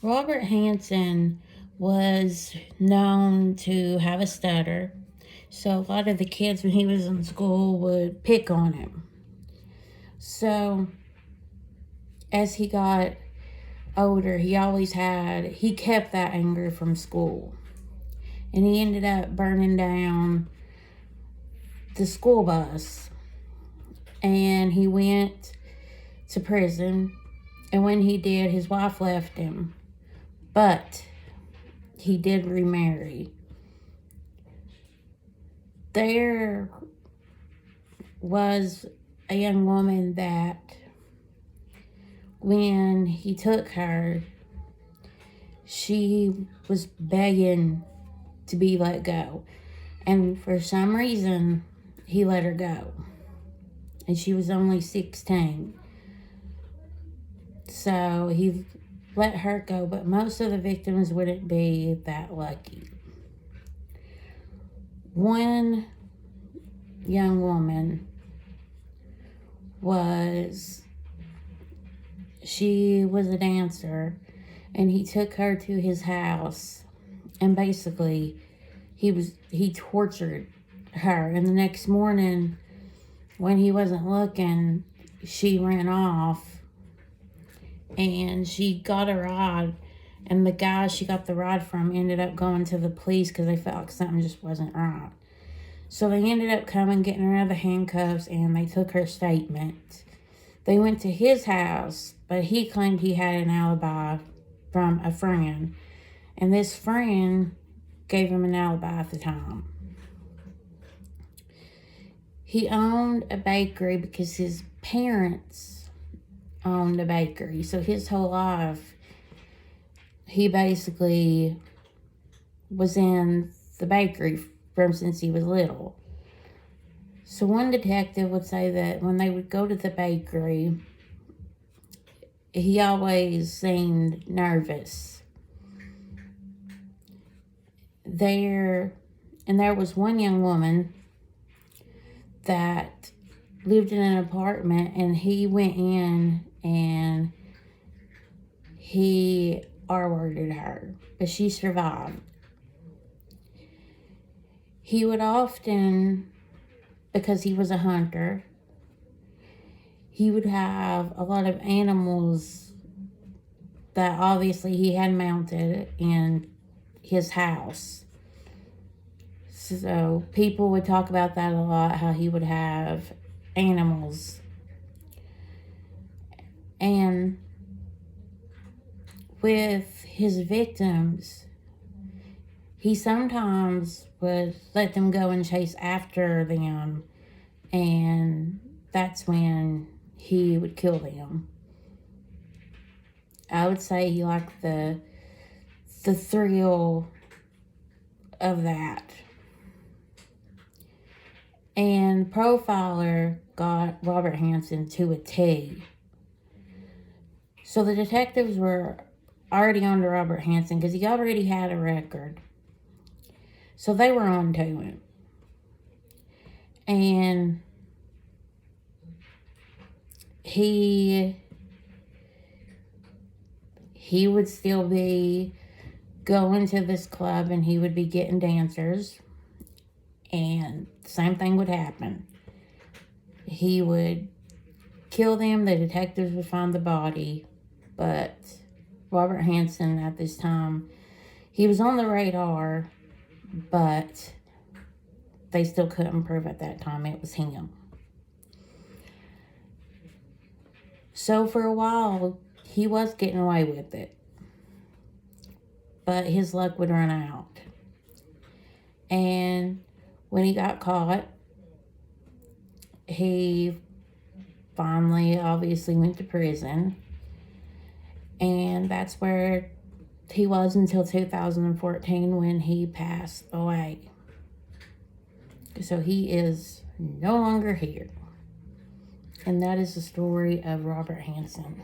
Robert Hansen was known to have a stutter, so a lot of the kids when he was in school would pick on him. So as he got older, he kept that anger from school. And he ended up burning down the school bus. And he went to prison. And when he did, his wife left him. But he did remarry. There was a young woman that when he took her, she was begging to be let go. And for some reason, he let her go. And she was only 16. So he let her go, but most of the victims wouldn't be that lucky. One young woman she was a dancer, and he took her to his house, and basically he tortured her. And the next morning, when he wasn't looking, she ran off, and she got a ride, and the guy she got the ride from ended up going to the police because they felt like something just wasn't right. So they ended up getting her out of the handcuffs, and they took her statement. They went to his house, but he claimed he had an alibi from a friend, and this friend gave him an alibi at the time. He owned a bakery because his parents owned a bakery. So his whole life, he basically was in the bakery from since he was little. So one detective would say that when they would go to the bakery, he always seemed nervous. There was one young woman that lived in an apartment, and he went in and he R-worded her, but she survived. He would often, because he was a hunter, he would have a lot of animals that obviously he had mounted in his house. So people would talk about that a lot, how he would have animals. And with his victims, he sometimes would let them go and chase after them, and that's when he would kill them. I would say he liked the thrill of that. And Profiler got Robert Hansen to a T. So the detectives were already on to Robert Hansen because he already had a record. So they were on to him. And he would still be going to this club, and he would be getting dancers, and the same thing would happen. He would kill them, the detectives would find the body, but Robert Hansen at this time, he was on the radar, but they still couldn't prove at that time it was him. So for a while, he was getting away with it, but his luck would run out. And when he got caught, he finally obviously went to prison, and that's where he was until 2014 when he passed away. So he is no longer here. And that is the story of Robert Hansen.